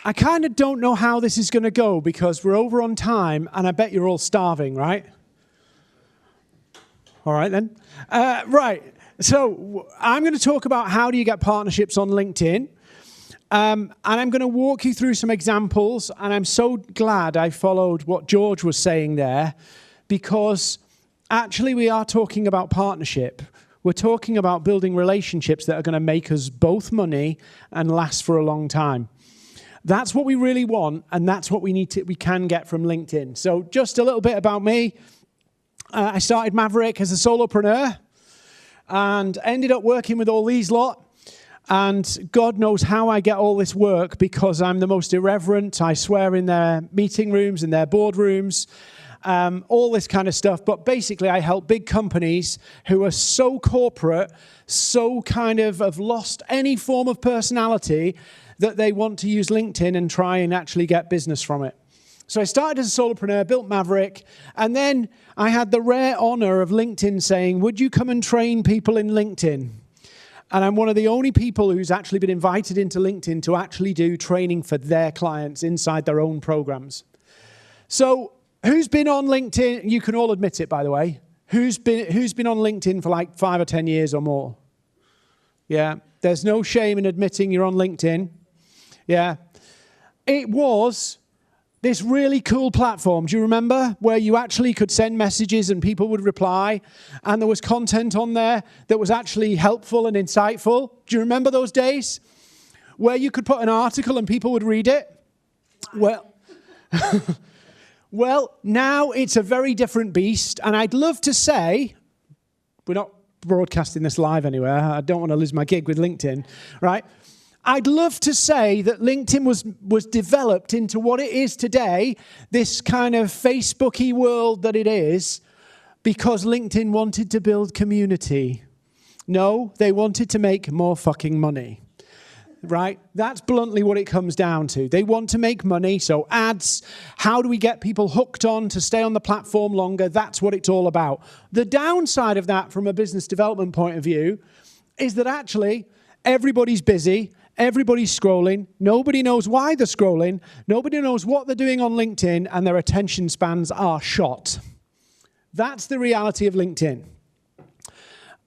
I kind of don't know how this is going to go because we're over on time and I bet you're all starving, right? All right, then. Right. So I'm going to talk about how do you get partnerships on LinkedIn. And I'm going to walk you through some examples. And I'm so glad I followed what George was saying there because actually we are talking about partnership. We're talking about building relationships that are going to make us both money and last for a long time. That's what we really want, and that's what we can get from LinkedIn. So just a little bit about me. I started Maverick as a solopreneur and ended up working with all these lot. And God knows how I get all this work because I'm the most irreverent. I swear in their meeting rooms, in their boardrooms, all this kind of stuff. But basically, I help big companies who are so corporate, so kind of have lost any form of personality that they want to use LinkedIn and try and actually get business from it. So I started as a solopreneur, built Maverick, and then I had the rare honor of LinkedIn saying, would you come and train people in LinkedIn? And I'm one of the only people who's actually been invited into LinkedIn to actually do training for their clients inside their own programs. So who's been on LinkedIn? You can all admit it, by the way. Who's been on LinkedIn for like 5 or 10 years or more? Yeah, there's no shame in admitting you're on LinkedIn. Yeah. It was this really cool platform, do you remember? Where you actually could send messages and people would reply, and there was content on there that was actually helpful and insightful. Do you remember those days? Where you could put an article and people would read it? Well, well, now it's a very different beast, and I'd love to say, we're not broadcasting this live anywhere, I don't want to lose my gig with LinkedIn, right? I'd love to say that LinkedIn was developed into what it is today, this kind of Facebook-y world that it is, because LinkedIn wanted to build community. No, they wanted to make more fucking money, right? That's bluntly what it comes down to. They want to make money, so ads, how do we get people hooked on to stay on the platform longer? That's what it's all about. The downside of that from a business development point of view is that actually everybody's busy. Everybody's scrolling. Nobody knows why they're scrolling. Nobody knows what they're doing on LinkedIn, and their attention spans are shot. That's the reality of LinkedIn.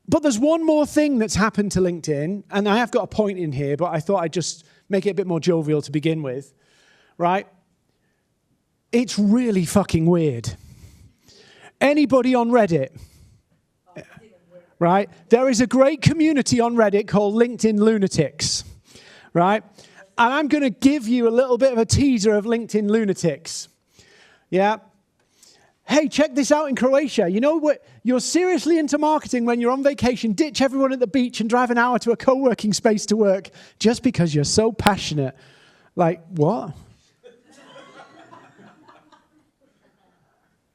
But there's one more thing that's happened to LinkedIn, and I have got a point in here, but I thought I'd just make it a bit more jovial to begin with, right? It's really fucking weird. Anybody on Reddit? Right? There is a great community on Reddit called LinkedIn Lunatics. Right? And I'm going to give you a little bit of a teaser of LinkedIn Lunatics. Yeah? Hey, check this out in Croatia. You know what? You're seriously into marketing when you're on vacation. Ditch everyone at the beach and drive an hour to a co-working space to work just because you're so passionate. Like, what?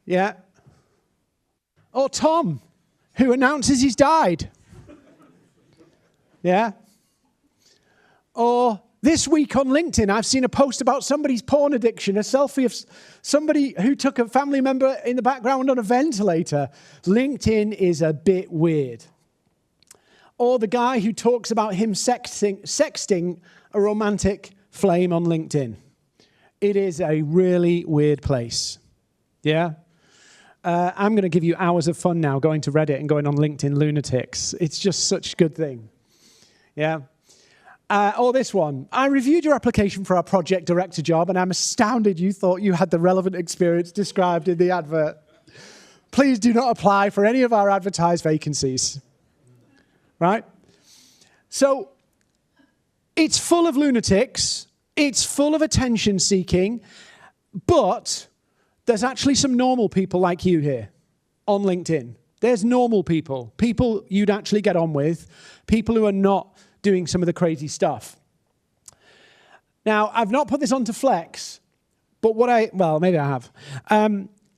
Yeah? Or Tom, who announces he's died. Yeah? Or this week on LinkedIn, I've seen a post about somebody's porn addiction, a selfie of somebody who took a family member in the background on a ventilator. LinkedIn is a bit weird. Or the guy who talks about him sexting a romantic flame on LinkedIn. It is a really weird place. Yeah? I'm going to give you hours of fun now going to Reddit and going on LinkedIn Lunatics. It's just such a good thing. Yeah? Or this one. I reviewed your application for our project director job, and I'm astounded you thought you had the relevant experience described in the advert. Please do not apply for any of our advertised vacancies. Right? So, it's full of lunatics. It's full of attention seeking. But there's actually some normal people like you here on LinkedIn. There's normal people. People you'd actually get on with. People who are not doing some of the crazy stuff. Now, I've not put this onto Flex, but well, maybe I have.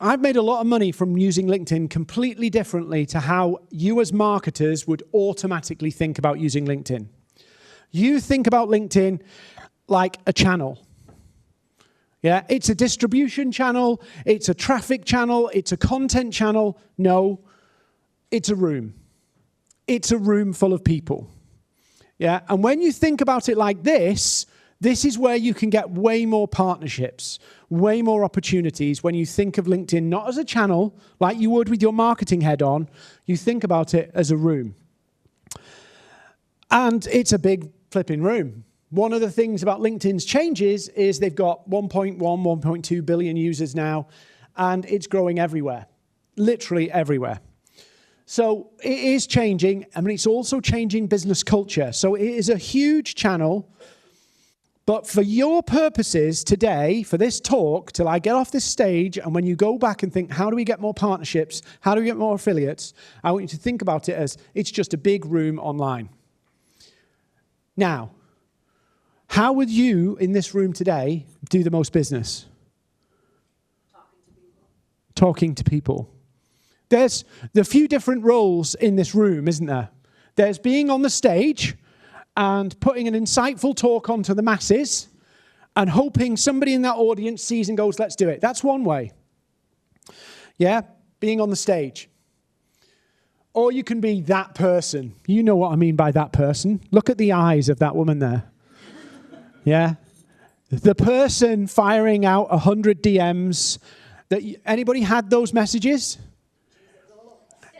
I've made a lot of money from using LinkedIn completely differently to how you as marketers would automatically think about using LinkedIn. You think about LinkedIn like a channel. Yeah, it's a distribution channel, it's a traffic channel, it's a content channel. No, it's a room. It's a room full of people. Yeah, and when you think about it like this, This is where you can get way more partnerships, way more opportunities when you think of LinkedIn not as a channel like you would with your marketing head on. You think about it as a room. And it's a big flipping room. One of the things about LinkedIn's changes is they've got 1.1, 1.2 billion users now, and it's growing everywhere, literally everywhere. So it is changing, and it's also changing business culture. So it is a huge channel. But for your purposes today, for this talk, till I get off this stage, and when you go back and think, how do we get more partnerships? How do we get more affiliates? I want you to think about it as it's just a big room online. Now, how would you in this room today do the most business? Talking to people. There's a few different roles in this room, isn't there? There's being on the stage and putting an insightful talk onto the masses and hoping somebody in that audience sees and goes, let's do it. That's one way. Yeah, being on the stage. Or you can be that person. You know what I mean by that person. Look at the eyes of that woman there. Yeah. The person firing out 100 DMs. Anybody had those messages?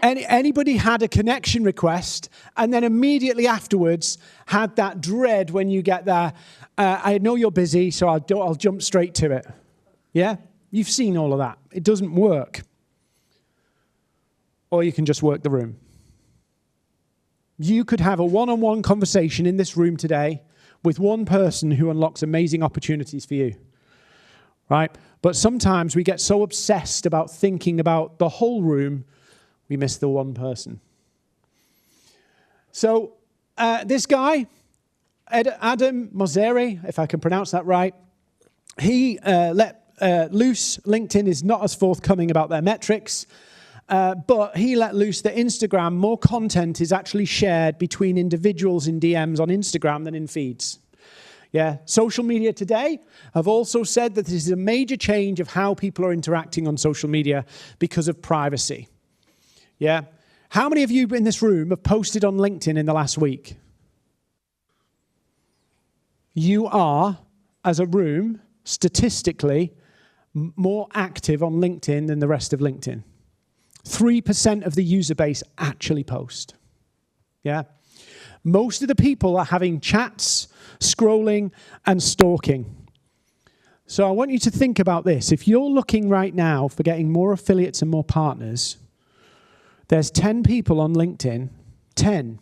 Anybody had a connection request and then immediately afterwards had that dread when you get there, I know you're busy, so I'll jump straight to it. Yeah? You've seen all of that. It doesn't work. Or you can just work the room. You could have a one-on-one conversation in this room today with one person who unlocks amazing opportunities for you. Right? But sometimes we get so obsessed about thinking about the whole room, we miss the one person. So this guy, Adam Mosseri, if I can pronounce that right, he let loose. LinkedIn is not as forthcoming about their metrics, but he let loose that Instagram, more content is actually shared between individuals in DMs on Instagram than in feeds. Yeah, social media today have also said that this is a major change of how people are interacting on social media because of privacy. Yeah. How many of you in this room have posted on LinkedIn in the last week? You are, as a room, statistically, more active on LinkedIn than the rest of LinkedIn. 3% of the user base actually post. Yeah. Most of the people are having chats, scrolling, and stalking. So I want you to think about this. If you're looking right now for getting more affiliates and more partners, there's 10 people on LinkedIn, 10,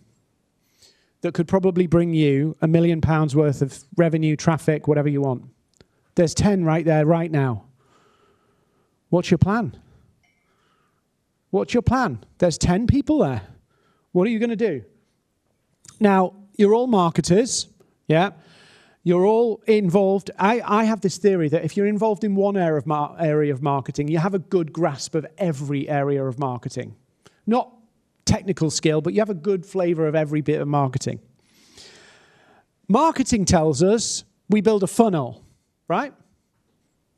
that could probably bring you £1 million worth of revenue, traffic, whatever you want. There's 10 right there, right now. What's your plan? What's your plan? There's 10 people there. What are you going to do? Now, you're all marketers, yeah? You're all involved. I have this theory that if you're involved in one area of marketing, you have a good grasp of every area of marketing. Not technical skill, but you have a good flavor of every bit of marketing. Marketing tells us we build a funnel, right?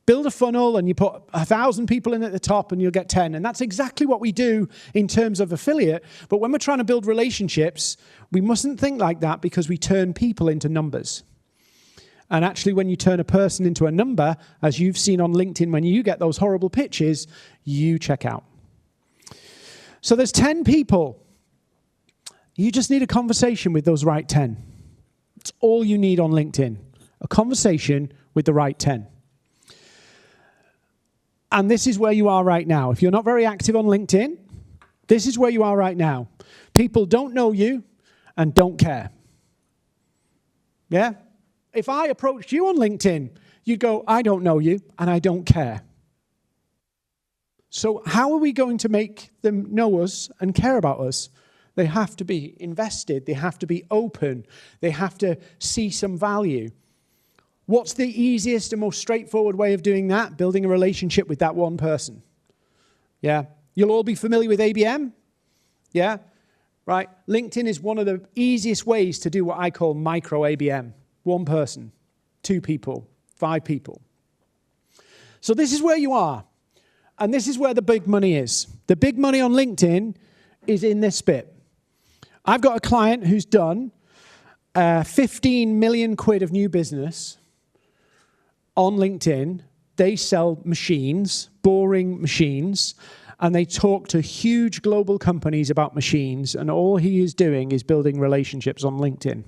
Build a funnel and you put 1,000 people in at the top and you'll get 10. And that's exactly what we do in terms of affiliate. But when we're trying to build relationships, we mustn't think like that because we turn people into numbers. And actually, when you turn a person into a number, as you've seen on LinkedIn, when you get those horrible pitches, you check out. So there's 10 people. You just need a conversation with those right 10. It's all you need on LinkedIn. A conversation with the right 10. And this is where you are right now. If you're not very active on LinkedIn, this is where you are right now. People don't know you and don't care. Yeah? If I approached you on LinkedIn, you'd go, I don't know you and I don't care. So how are we going to make them know us and care about us? They have to be invested. They have to be open. They have to see some value. What's the easiest and most straightforward way of doing that? Building a relationship with that one person. Yeah. You'll all be familiar with ABM. Yeah. Right. LinkedIn is one of the easiest ways to do what I call micro ABM. One person, 2 people, 5 people. So this is where you are. And this is where the big money is. The big money on LinkedIn is in this bit. I've got a client who's done 15 million quid of new business on LinkedIn. They sell machines, boring machines, and they talk to huge global companies about machines, and all he is doing is building relationships on LinkedIn.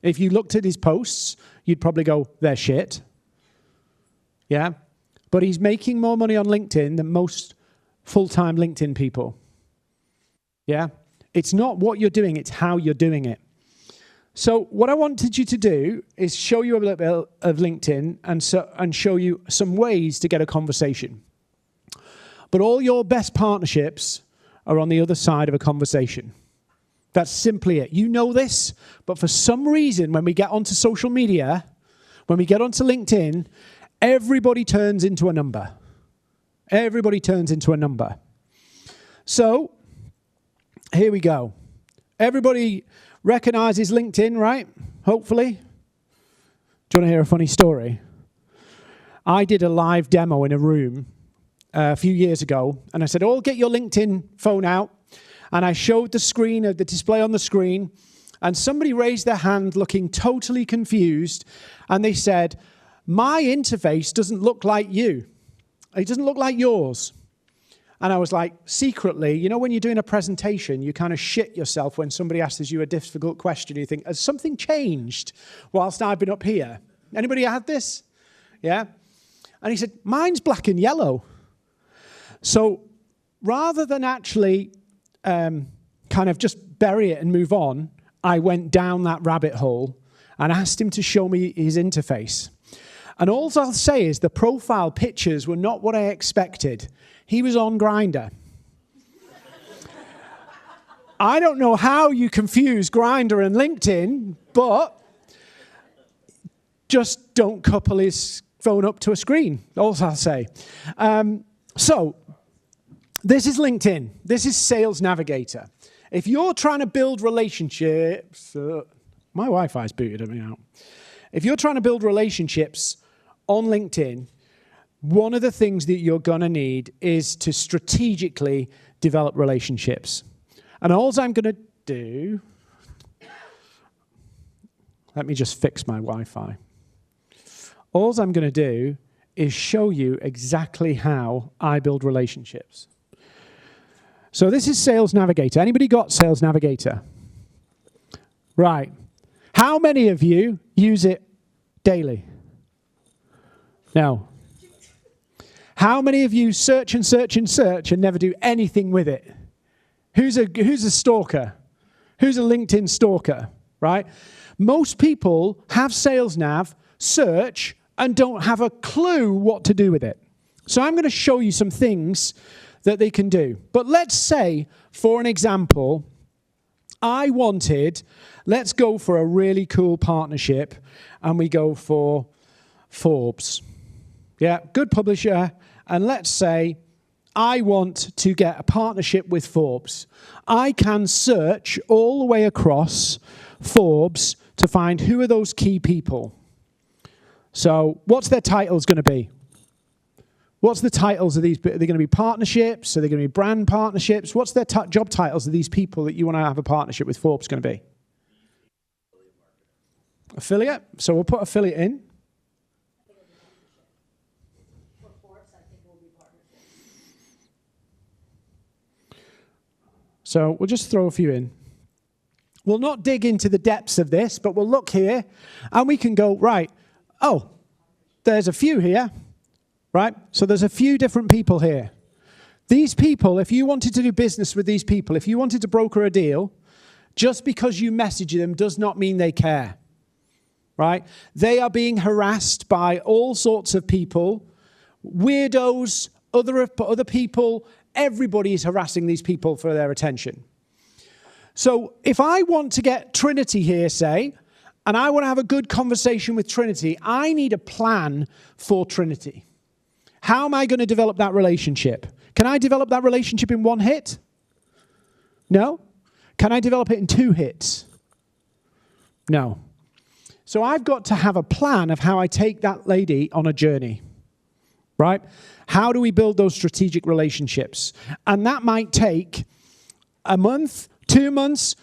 If you looked at his posts, you'd probably go, they're shit. Yeah? But he's making more money on LinkedIn than most full-time LinkedIn people. Yeah? It's not what you're doing, it's how you're doing it. So what I wanted you to do is show you a little bit of LinkedIn and show you some ways to get a conversation. But all your best partnerships are on the other side of a conversation. That's simply it. You know this, but for some reason, when we get onto social media, when we get onto LinkedIn, everybody turns into a number. Everybody turns into a number. So, here we go. Everybody recognizes LinkedIn, right? Hopefully. Do you want to hear a funny story? I did a live demo in a room a few years ago, and I said, oh, get your LinkedIn phone out. And I showed the screen, the display on the screen, and somebody raised their hand looking totally confused, and they said, my interface doesn't look like you. It doesn't look like yours. And I was like, secretly, you know when you're doing a presentation, you kind of shit yourself when somebody asks you a difficult question. You think, has something changed whilst I've been up here? Anybody had this? Yeah? And he said, mine's black and yellow. So rather than actually kind of just bury it and move on, I went down that rabbit hole and asked him to show me his interface. And all I'll say is the profile pictures were not what I expected. He was on Grindr. I don't know how you confuse Grindr and LinkedIn, but just don't couple his phone up to a screen, all I'll say. So this is LinkedIn. This is Sales Navigator. If you're trying to build relationships, my Wi-Fi's booted me out. If you're trying to build relationships on LinkedIn, one of the things that you're going to need is to strategically develop relationships. And all I'm going to do, let me just fix my Wi-Fi. All I'm going to do is show you exactly how I build relationships. So this is Sales Navigator. Anybody got Sales Navigator? Right. How many of you use it daily? No. How many of you search and search and search and never do anything with it? Who's a stalker? Who's a LinkedIn stalker, right? Most people have Sales Nav, search, and don't have a clue what to do with it. So I'm going to show you some things that they can do. But let's say, for an example, let's go for a really cool partnership, and we go for Forbes. Yeah, good publisher. And let's say I want to get a partnership with Forbes. I can search all the way across Forbes to find who are those key people. So what's their titles going to be? What's the titles of these? Are they going to be partnerships? Are they going to be brand partnerships? What's their job titles of these people that you want to have a partnership with Forbes going to be? Affiliate. So we'll put affiliate in. So we'll just throw a few in. We'll not dig into the depths of this, but we'll look here and we can go, right, oh, there's a few here, right? So there's a few different people here. These people, if you wanted to do business with these people, if you wanted to broker a deal, just because you message them does not mean they care, right? They are being harassed by all sorts of people, weirdos, other people. Everybody is harassing these people for their attention. So if I want to get Trinity here, say, and I want to have a good conversation with Trinity, I need a plan for Trinity. How am I going to develop that relationship? Can I develop that relationship in one hit? No. Can I develop it in 2 hits? No. So I've got to have a plan of how I take that lady on a journey, right? How do we build those strategic relationships? And that might take a month, 2 months,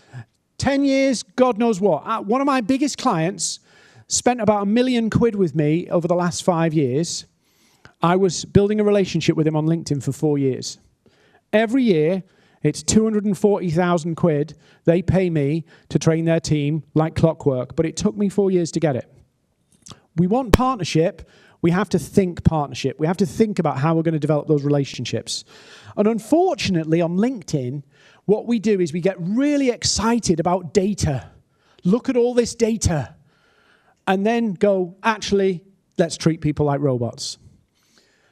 10 years, God knows what. One of my biggest clients spent about £1 million with me over the last 5 years. I was building a relationship with him on LinkedIn for 4 years. Every year, it's 240,000 quid they pay me to train their team like clockwork, but it took me 4 years to get it. We want partnership. We have to think partnership. We have to think about how we're going to develop those relationships. And unfortunately, on LinkedIn, what we do is we get really excited about data. Look at all this data. And then go, actually, let's treat people like robots.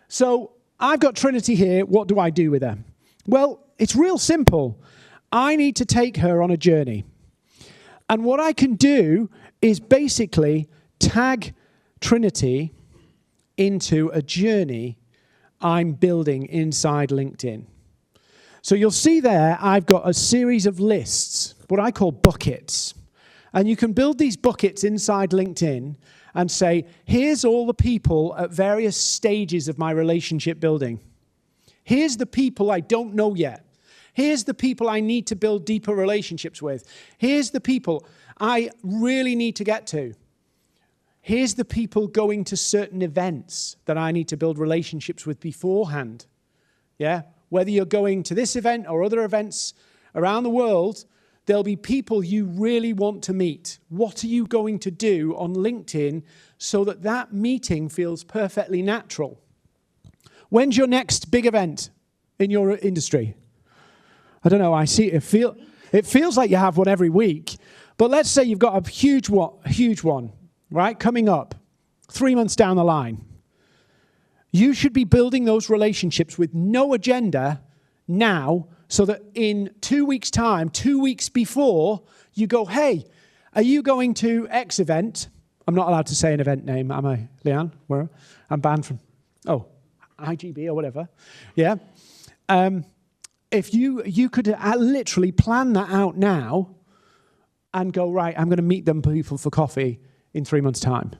So I've got Trinity here. What do I do with her? Well, it's real simple. I need to take her on a journey. And what I can do is basically tag Trinity into a journey I'm building inside LinkedIn. So you'll see there, I've got a series of lists, what I call buckets. And you can build these buckets inside LinkedIn and say, here's all the people at various stages of my relationship building. Here's the people I don't know yet. Here's the people I need to build deeper relationships with. Here's the people I really need to get to. Here's the people going to certain events that I need to build relationships with beforehand. Yeah? Whether you're going to this event or other events around the world, there'll be people you really want to meet. What are you going to do on LinkedIn so that that meeting feels perfectly natural? When's your next big event in your industry? I don't know, it feels like you have one every week, but let's say you've got a huge one, right, coming up 3 months down the line. You should be building those relationships with no agenda now, so that in 2 weeks' time, 2 weeks before, you go, hey, are you going to X event? I'm not allowed to say an event name, am I, Leanne? Where? I'm banned from, IGB or whatever. Yeah. If you could literally plan that out now and go, right, I'm going to meet them people for coffee in 3 months' time.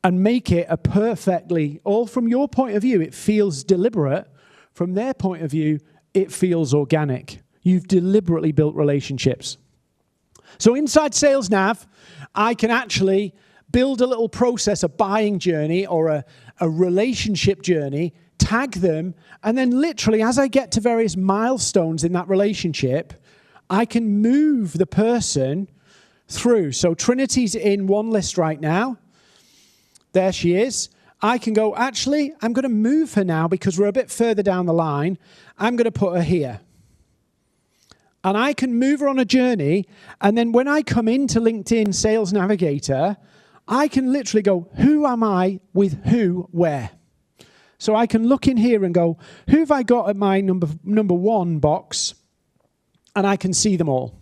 And make it a perfectly, all from your point of view, it feels deliberate. From their point of view, it feels organic. You've deliberately built relationships. So inside Sales Nav, I can actually build a little process, a buying journey or a relationship journey, tag them, and then literally as I get to various milestones in that relationship, I can move the person through. So Trinity's in one list right now. There she is. I can go, actually, I'm going to move her now because we're a bit further down the line. I'm going to put her here. And I can move her on a journey. And then when I come into LinkedIn Sales Navigator, I can literally go, who am I with who, where? So I can look in here and go, who have I got at my number one box? And I can see them all.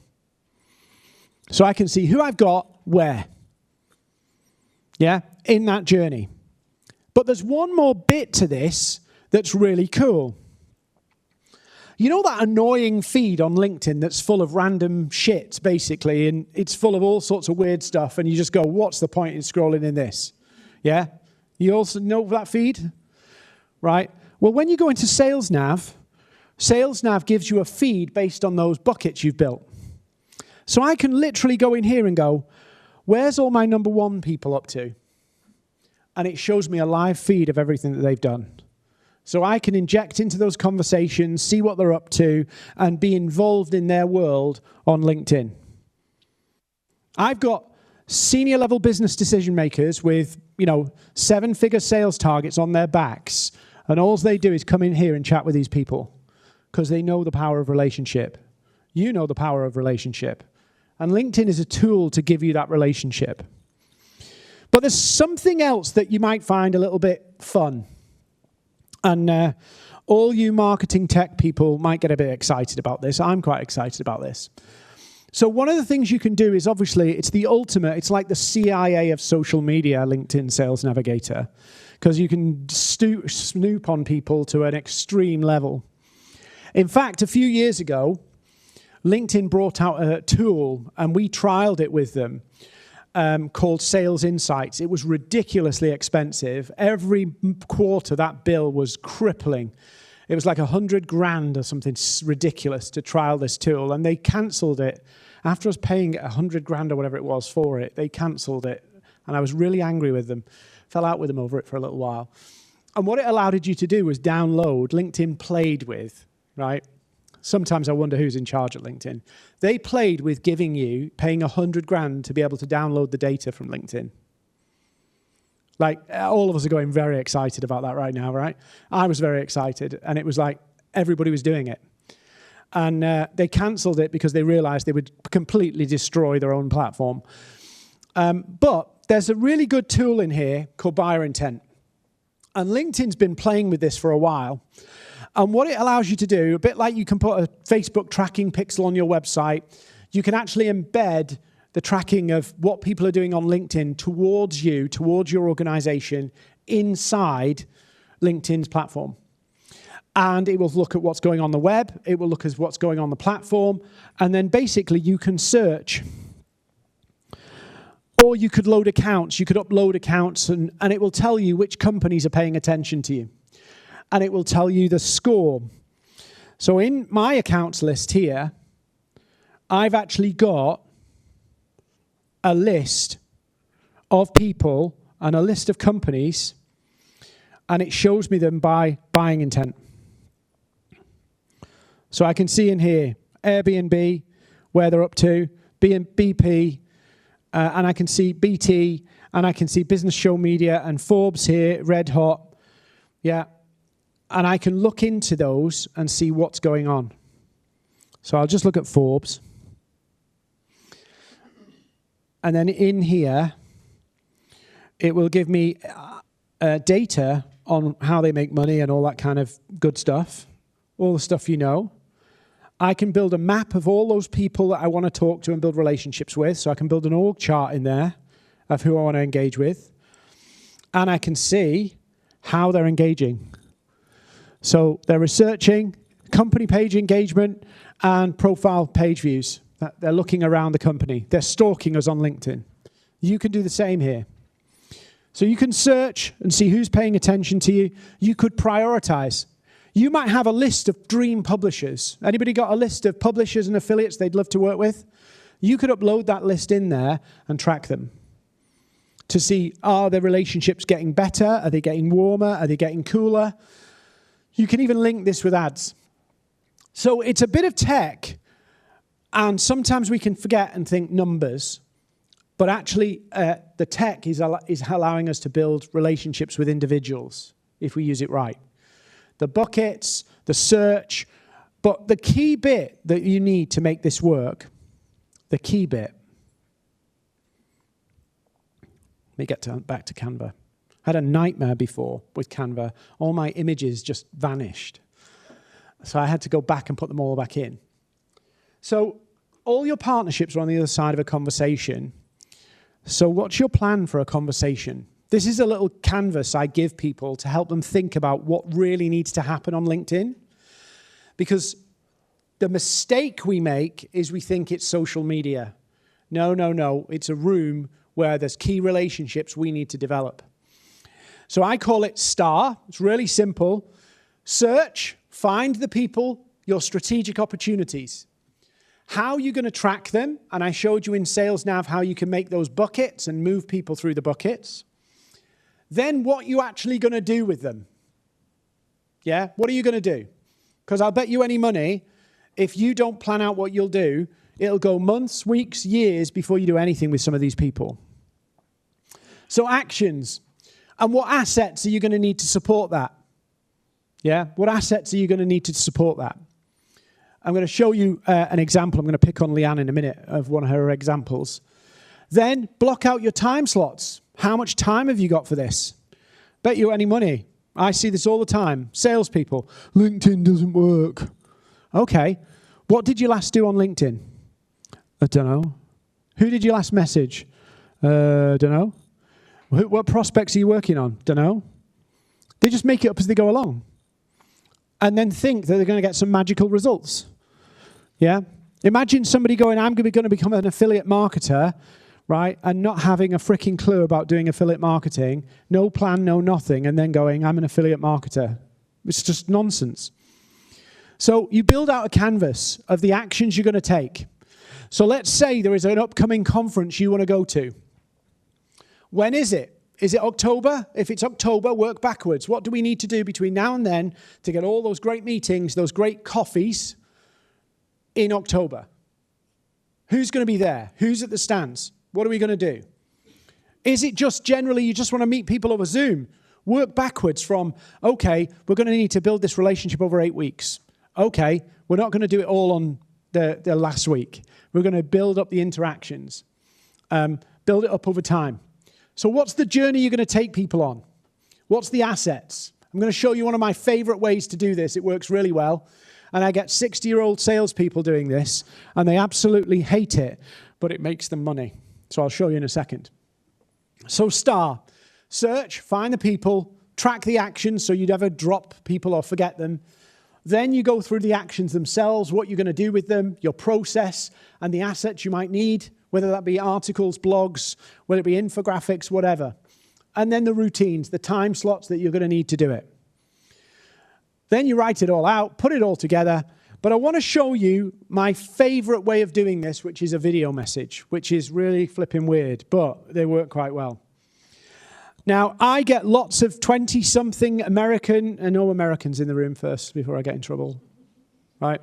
So I can see who I've got where. Yeah, in that journey. But there's one more bit to this that's really cool. You know that annoying feed on LinkedIn that's full of random shit, basically, and it's full of all sorts of weird stuff, and you just go, what's the point in scrolling in this? Yeah? You also know that feed? Right? Well, when you go into Sales Nav gives you a feed based on those buckets you've built. So I can literally go in here and go, where's all my number one people up to? And it shows me a live feed of everything that they've done. So I can inject into those conversations, see what they're up to, and be involved in their world on LinkedIn. I've got senior level business decision makers with, 7-figure sales targets on their backs. And all they do is come in here and chat with these people because they know the power of relationship. You know the power of relationship. And LinkedIn is a tool to give you that relationship. But there's something else that you might find a little bit fun. And all you marketing tech people might get a bit excited about this. I'm quite excited about this. So one of the things you can do is obviously it's the ultimate. It's like the CIA of social media, LinkedIn Sales Navigator, because you can snoop on people to an extreme level. In fact, a few years ago, LinkedIn brought out a tool, and we trialed it with them, called Sales Insights. It was ridiculously expensive. Every quarter, that bill was crippling. It was like $100,000 or something ridiculous to trial this tool, and they cancelled it After I was paying $100,000 or whatever it was for it, they cancelled it. And I was really angry with them. Fell out with them over it for a little while. And what it allowed you to do was download LinkedIn Played with, right? Sometimes I wonder who's in charge at LinkedIn. They played with paying $100,000 to be able to download the data from LinkedIn. Like, all of us are going very excited about that right now, right? I was very excited, and it was like everybody was doing it. And they cancelled it because they realized they would completely destroy their own platform. But there's a really good tool in here called Buyer Intent. And LinkedIn's been playing with this for a while. And what it allows you to do, a bit like you can put a Facebook tracking pixel on your website, you can actually embed the tracking of what people are doing on LinkedIn towards you, towards your organization, inside LinkedIn's platform. And it will look at what's going on the web, it will look at what's going on the platform, and then basically you can search. Or you could load accounts, you could upload accounts, and it will tell you which companies are paying attention to you. And it will tell you the score. So in my accounts list here, I've actually got a list of people and a list of companies, and it shows me them by buying intent. So I can see in here Airbnb, where they're up to, BP, and I can see BT, and I can see Business Show Media and Forbes here, Red Hot. Yeah. And I can look into those and see what's going on. So I'll just look at Forbes. And then in here, it will give me data on how they make money and all that kind of good stuff, all the stuff you know. I can build a map of all those people that I want to talk to and build relationships with. So I can build an org chart in there of who I want to engage with. And I can see how they're engaging. So they're researching, company page engagement, and profile page views. They're looking around the company. They're stalking us on LinkedIn. You can do the same here. So you can search and see who's paying attention to you. You could prioritize. You might have a list of dream publishers. Anybody got a list of publishers and affiliates they'd love to work with? You could upload that list in there and track them to see, are their relationships getting better? Are they getting warmer? Are they getting cooler? You can even link this with ads. So it's a bit of tech, and sometimes we can forget and think numbers, but actually the tech is allowing us to build relationships with individuals if we use it right. The buckets, the search, but the key bit that you need to make this work, the key bit. Let me get back to Canva. I had a nightmare before with Canva. All my images just vanished. So I had to go back and put them all back in. So all your partnerships are on the other side of a conversation. So what's your plan for a conversation? This is a little canvas I give people to help them think about what really needs to happen on LinkedIn. Because the mistake we make is we think it's social media. No. It's a room where there's key relationships we need to develop. So I call it STAR. It's really simple. Search, find the people, your strategic opportunities. How are you going to track them? And I showed you in Sales Nav how you can make those buckets and move people through the buckets. Then what you actually going to do with them? Yeah, what are you going to do? Because I'll bet you any money, if you don't plan out what you'll do, it'll go months, weeks, years before you do anything with some of these people. So actions. And what assets are you going to need to support that? Yeah, what assets are you going to need to support that? I'm going to show you an example. I'm going to pick on Leanne in a minute of one of her examples. Then block out your time slots. How much time have you got for this? Bet you any money. I see this all the time. Salespeople, LinkedIn doesn't work. Okay, what did you last do on LinkedIn? I don't know. Who did you last message? Don't know. What prospects are you working on? Don't know. They just make it up as they go along. And then think that they're going to get some magical results. Yeah? Imagine somebody going, I'm going to become an affiliate marketer, right? And not having a freaking clue about doing affiliate marketing, no plan, no nothing, and then going, I'm an affiliate marketer. It's just nonsense. So you build out a canvas of the actions you're going to take. So let's say there is an upcoming conference you want to go to. When is it? Is it October? If it's October, work backwards. What do we need to do between now and then to get all those great meetings, those great coffees in October? Who's going to be there? Who's at the stands? What are we going to do? Is it just generally you just want to meet people over Zoom? Work backwards from, okay, we're going to need to build this relationship over 8 weeks. Okay, we're not going to do it all on the last week. We're going to build up the interactions, build it up over time. So what's the journey you're going to take people on? What's the assets? I'm going to show you one of my favorite ways to do this. It works really well. And I get 60-year-old salespeople doing this, and they absolutely hate it, but it makes them money. So I'll show you in a second. So STAR, search, find the people, track the actions so you'd ever drop people or forget them. Then you go through the actions themselves, what you're going to do with them, your process, and the assets you might need, whether that be articles, blogs, whether it be infographics, whatever. And then the routines, the time slots that you're going to need to do it. Then you write it all out, put it all together. But I want to show you my favorite way of doing this, which is a video message, which is really flipping weird, but they work quite well. Now, I get lots of 20-something American, and no Americans in the room first before I get in trouble, right?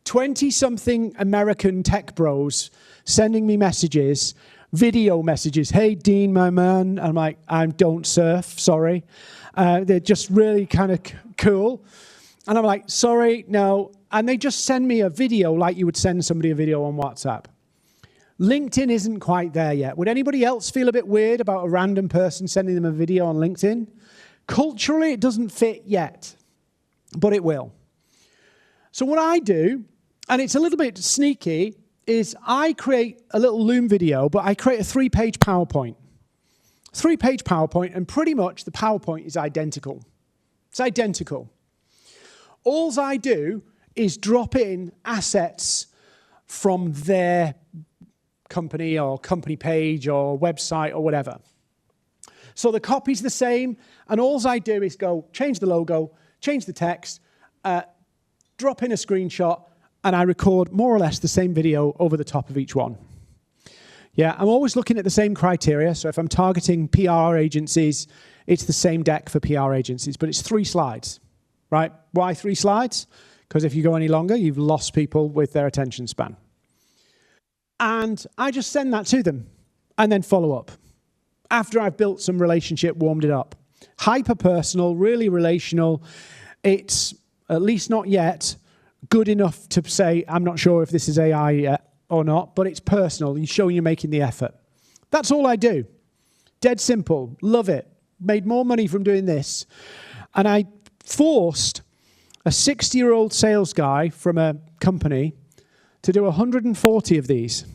20-something American tech bros sending me messages, video messages. Hey, Dean, my man. I'm like, I don't surf, sorry. They're just really kind of cool. And I'm like, sorry, no. And they just send me a video like you would send somebody a video on WhatsApp. LinkedIn isn't quite there yet. Would anybody else feel a bit weird about a random person sending them a video on LinkedIn? Culturally, it doesn't fit yet, but it will. So what I do, and it's a little bit sneaky, is I create a little Loom video, but I create a 3-page PowerPoint. 3-page PowerPoint, and pretty much the PowerPoint is identical. It's identical. All I do is drop in assets from their company or company page or website or whatever. So the copy's the same, and all I do is go change the logo, change the text, drop in a screenshot, and I record more or less the same video over the top of each one. Yeah, I'm always looking at the same criteria. So if I'm targeting PR agencies, it's the same deck for PR agencies, but it's 3 slides, right? Why 3 slides? Because if you go any longer, you've lost people with their attention span. And I just send that to them and then follow up. After I've built some relationship, warmed it up. Hyper-personal, really relational. It's, at least not yet, good enough to say, I'm not sure if this is AI yet or not, but it's personal. You show you're making the effort. That's all I do. Dead simple. Love it. Made more money from doing this. And I forced a 60-year-old sales guy from a company to do 140 of these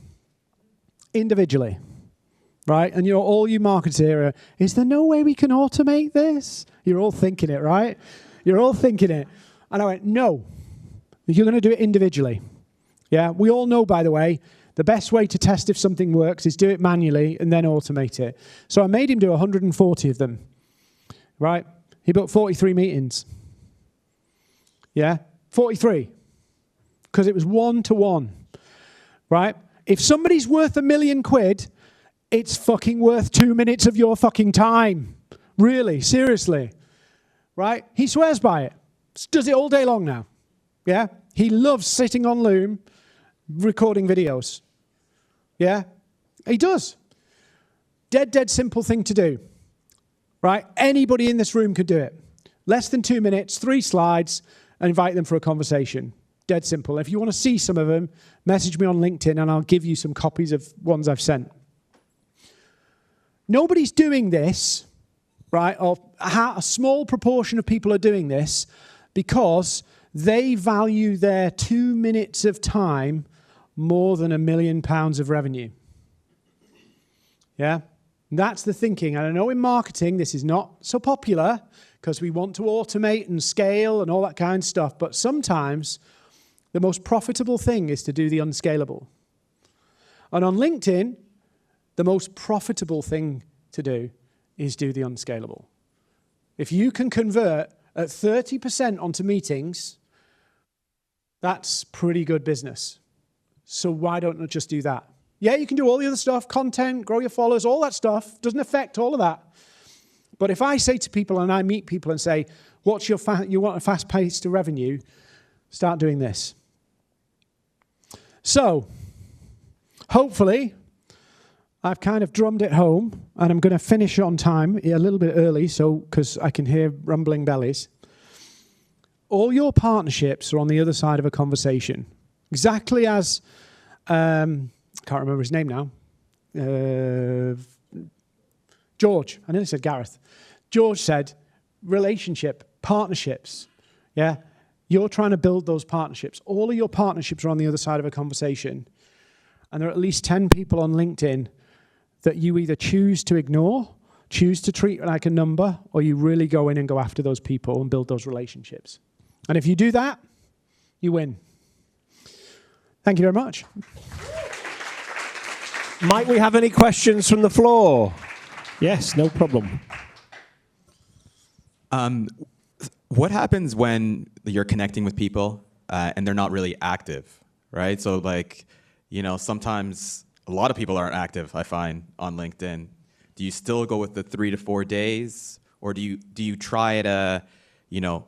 individually, right? And all you marketers here, is there no way we can automate this? You're all thinking it, right? You're all thinking it. And I went, no, you're going to do it individually. Yeah, we all know, by the way, the best way to test if something works is do it manually and then automate it. So I made him do 140 of them, right? He booked 43 meetings. Yeah, 43. Because it was 1-to-1, right? If somebody's worth £1 million, it's fucking worth 2 minutes of your fucking time. Really, seriously, right? He swears by it. Does it all day long now. Yeah, he loves sitting on Loom, recording videos. Yeah, he does. Dead simple thing to do, right? Anybody in this room could do it. Less than 2 minutes, 3 slides, and invite them for a conversation. Dead simple. If you want to see some of them, message me on LinkedIn and I'll give you some copies of ones I've sent. Nobody's doing this, right? Or a small proportion of people are doing this because they value their 2 minutes of time more than £1 million of revenue. Yeah? That's the thinking. And I know in marketing this is not so popular because we want to automate and scale and all that kind of stuff, but sometimes the most profitable thing is to do the unscalable. And on LinkedIn, the most profitable thing to do is do the unscalable. If you can convert at 30% onto meetings, that's pretty good business. So why don't I just do that? Yeah, you can do all the other stuff, content, grow your followers, all that stuff. Doesn't affect all of that. But if I say to people and I meet people and say, what's your you want a fast pace to revenue, start doing this. So, hopefully, I've kind of drummed it home, and I'm going to finish on time a little bit early, so because I can hear rumbling bellies. All your partnerships are on the other side of a conversation. Exactly as, can't remember his name now, George, I nearly said Gareth. George said, relationship, partnerships, yeah? You're trying to build those partnerships. All of your partnerships are on the other side of a conversation. And there are at least 10 people on LinkedIn that you either choose to ignore, choose to treat like a number, or you really go in and go after those people and build those relationships. And if you do that, you win. Thank you very much. Might we have any questions from the floor? Yes, no problem. What happens when you're connecting with people and they're not really active, right? So like, you know, sometimes a lot of people aren't active, I find, on LinkedIn. Do you still go with the 3 to 4 days, or do you try to, you know,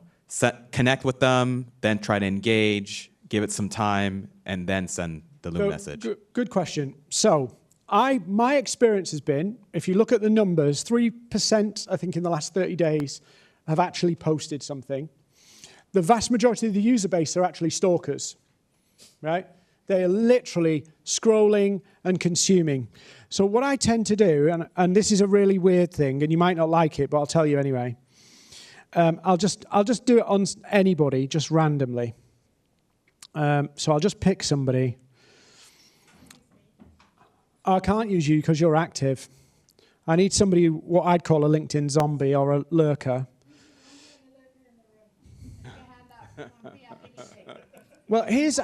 connect with them, then try to engage, give it some time, and then send the Loom message? Good question. So my experience has been, if you look at the numbers, 3%, I think, in the last 30 days have actually posted something. The vast majority of the user base are actually stalkers, right? They are literally scrolling and consuming. So what I tend to do, and this is a really weird thing, and you might not like it, but I'll tell you anyway. I'll just do it on anybody, just randomly. So I'll just pick somebody. I can't use you because you're active. I need somebody, what I'd call a LinkedIn zombie or a lurker. Well, here's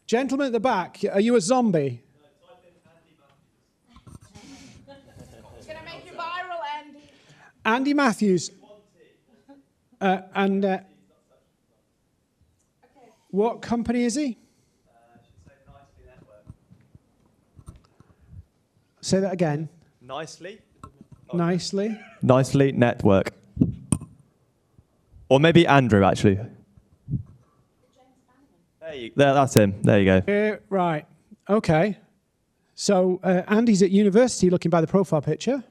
gentleman at the back. Are you a zombie? It's going to make you viral, Andy. Andy Matthews. What company is he? Say that again. Nicely. Nicely. Nicely Network. Or maybe Andrew, actually. That's him. There you go. Right. Okay. So Andy's at university, looking by the profile picture.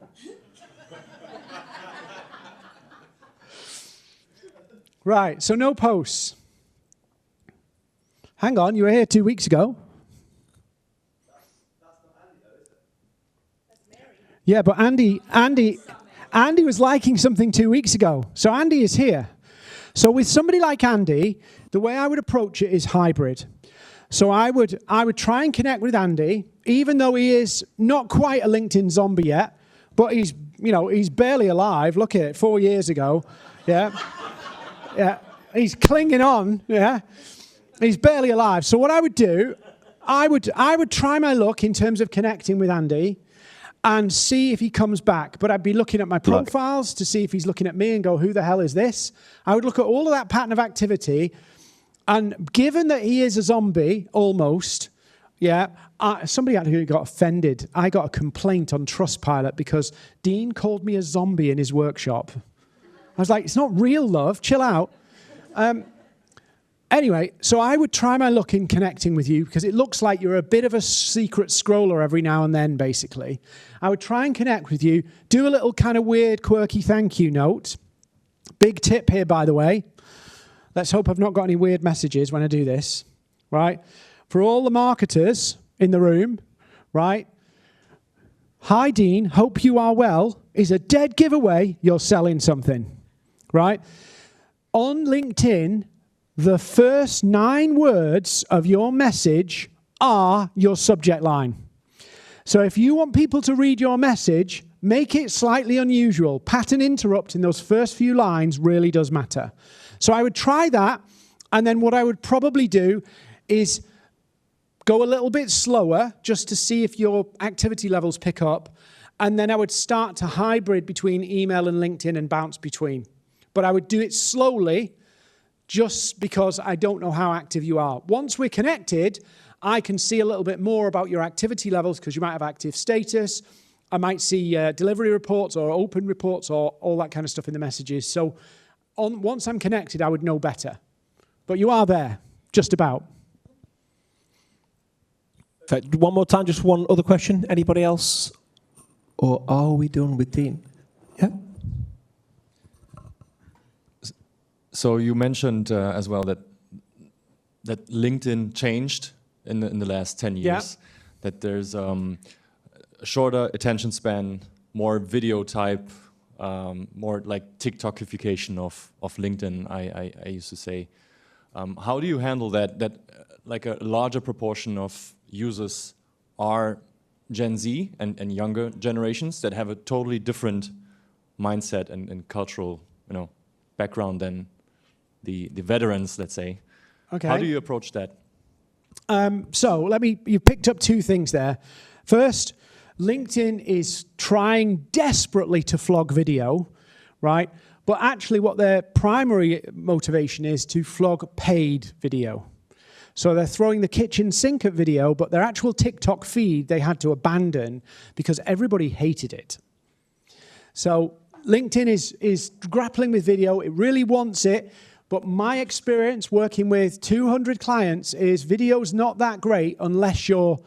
Right. So no posts. Hang on. You were here 2 weeks ago. Yeah, but Andy was liking something 2 weeks ago. So Andy is here. So with somebody like Andy, the way I would approach it is hybrid. So I would try and connect with Andy, even though he is not quite a LinkedIn zombie yet, but he's barely alive. Look at it, 4 years ago. Yeah. Yeah. He's clinging on. Yeah. He's barely alive. So what I would do, I would try my luck in terms of connecting with Andy and see if he comes back. But I'd be looking at my profiles to see if he's looking at me and go, who the hell is this? I would look at all of that pattern of activity. And given that he is a zombie, almost, yeah, somebody actually got offended. I got a complaint on Trustpilot because Dean called me a zombie in his workshop. I was like, it's not real, love. Chill out. Anyway, so I would try my luck in connecting with you because it looks like you're a bit of a secret scroller every now and then, basically. I would try and connect with you, do a little kind of weird, quirky thank you note. Big tip here, by the way. Let's hope I've not got any weird messages when I do this, right? For all the marketers in the room, right? Hi, Dean, hope you are well is a dead giveaway you're selling something, right? On LinkedIn, the first 9 words of your message are your subject line. So if you want people to read your message, make it slightly unusual. Pattern interrupt in those first few lines really does matter. So I would try that, and then what I would probably do is go a little bit slower just to see if your activity levels pick up, and then I would start to hybrid between email and LinkedIn and bounce between. But I would do it slowly just because I don't know how active you are. Once we're connected, I can see a little bit more about your activity levels because you might have active status. I might see delivery reports or open reports or all that kind of stuff in the messages. So once I'm connected, I would know better. But you are there, just about. One more time, just one other question. Anybody else? Or are we done with Dean? Yeah. So you mentioned as well that LinkedIn changed in the last 10 years. Yeah. That there's a shorter attention span, more video type, more like TikTokification of LinkedIn. I used to say. How do you handle that? That like a larger proportion of users are Gen Z and younger generations that have a totally different mindset and cultural, background than the veterans, let's say. Okay. How do you approach that? So you picked up two things there. First, LinkedIn is trying desperately to flog video, right? But actually what their primary motivation is to flog paid video. So they're throwing the kitchen sink at video, but their actual TikTok feed they had to abandon because everybody hated it. So LinkedIn is grappling with video. It really wants it. But my experience working with 200 clients is video's not that great unless you're,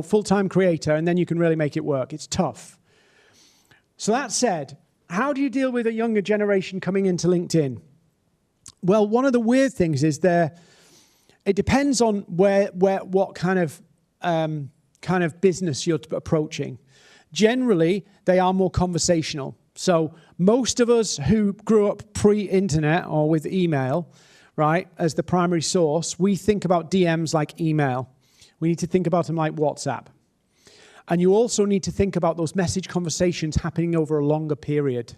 full-time creator, and then you can really make it work. It's tough. So that said, how do you deal with a younger generation coming into LinkedIn? Well, one of the weird things is it depends on what kind of business you're approaching. Generally, they are more conversational. So most of us who grew up pre-internet or with email, right, as the primary source, we think about DMs like email. We need to think about them like WhatsApp. And you also need to think about those message conversations happening over a longer period.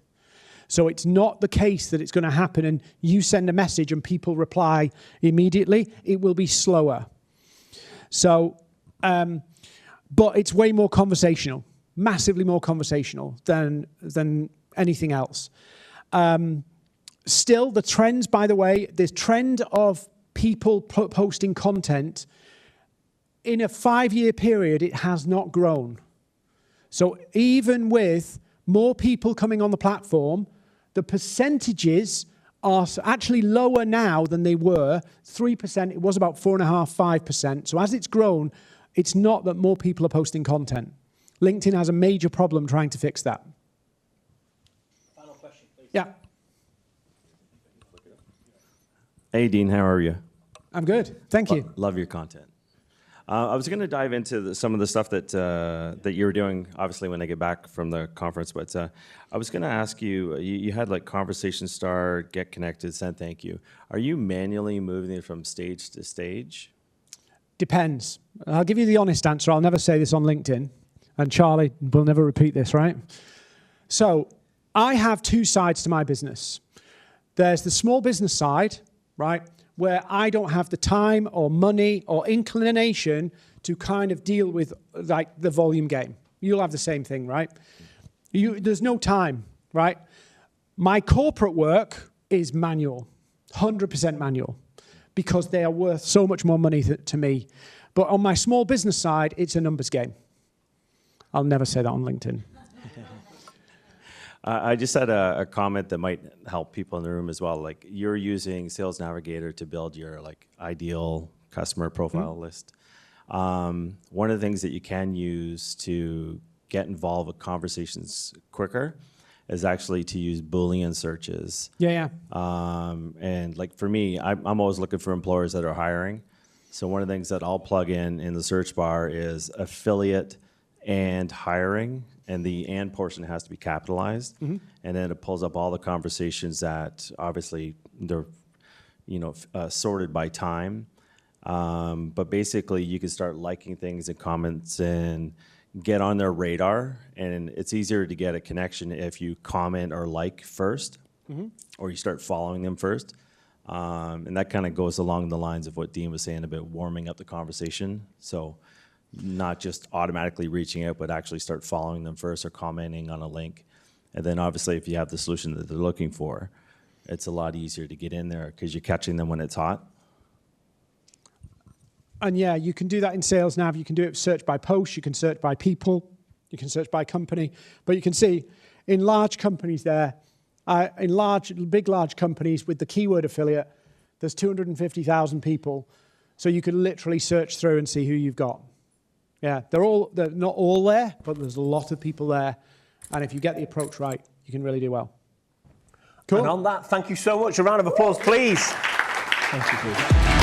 So it's not the case that it's going to happen and you send a message and people reply immediately. It will be slower. So, but it's way more conversational, massively more conversational than anything else. Still, the trends, by the way, this trend of people posting content, in a 5-year period, it has not grown. So even with more people coming on the platform, the percentages are actually lower now than they were. 3%, it was about 4.5%, 5%. So as it's grown, it's not that more people are posting content. LinkedIn has a major problem trying to fix that. Final question, please. Yeah. Hey, Dean, how are you? I'm good. Thank you. Love your content. I was going to dive into some of the stuff that you were doing, obviously, when I get back from the conference. But I was going to ask you, you had like conversation start, get connected, send thank you. Are you manually moving it from stage to stage? Depends. I'll give you the honest answer. I'll never say this on LinkedIn. And Charlie will never repeat this, right? So I have two sides to my business. There's the small business side, right, where I don't have the time or money or inclination to kind of deal with like the volume game. You'll have the same thing, right? There's no time, right? My corporate work is manual, 100% manual, because they are worth so much more money to me. But on my small business side, it's a numbers game. I'll never say that on LinkedIn. I just had a comment that might help people in the room as well. Like you're using Sales Navigator to build your like ideal customer profile list. One of the things that you can use to get involved with conversations quicker is actually to use Boolean searches. Yeah. And like for me, I'm always looking for employers that are hiring. So one of the things that I'll plug in the search bar is affiliate and hiring, and the and portion has to be capitalized. And then it pulls up all the conversations that obviously they're sorted by time. But basically you can start liking things and comments and get on their radar, and it's easier to get a connection if you comment or like first, or you start following them first. And that kind of goes along the lines of what Dean was saying about warming up the conversation. So not just automatically reaching out, but actually start following them first or commenting on a link. And then obviously if you have the solution that they're looking for, it's a lot easier to get in there because you're catching them when it's hot. And yeah, you can do that in Sales Nav. You can do it search by post. You can search by people. You can search by company. But you can see in large companies there, in large companies with the keyword affiliate, there's 250,000 people. So you can literally search through and see who you've got. Yeah, they're not all there, but there's a lot of people there. And if you get the approach right, you can really do well. Cool. And on that, thank you so much. A round of applause, please. Thank you, please.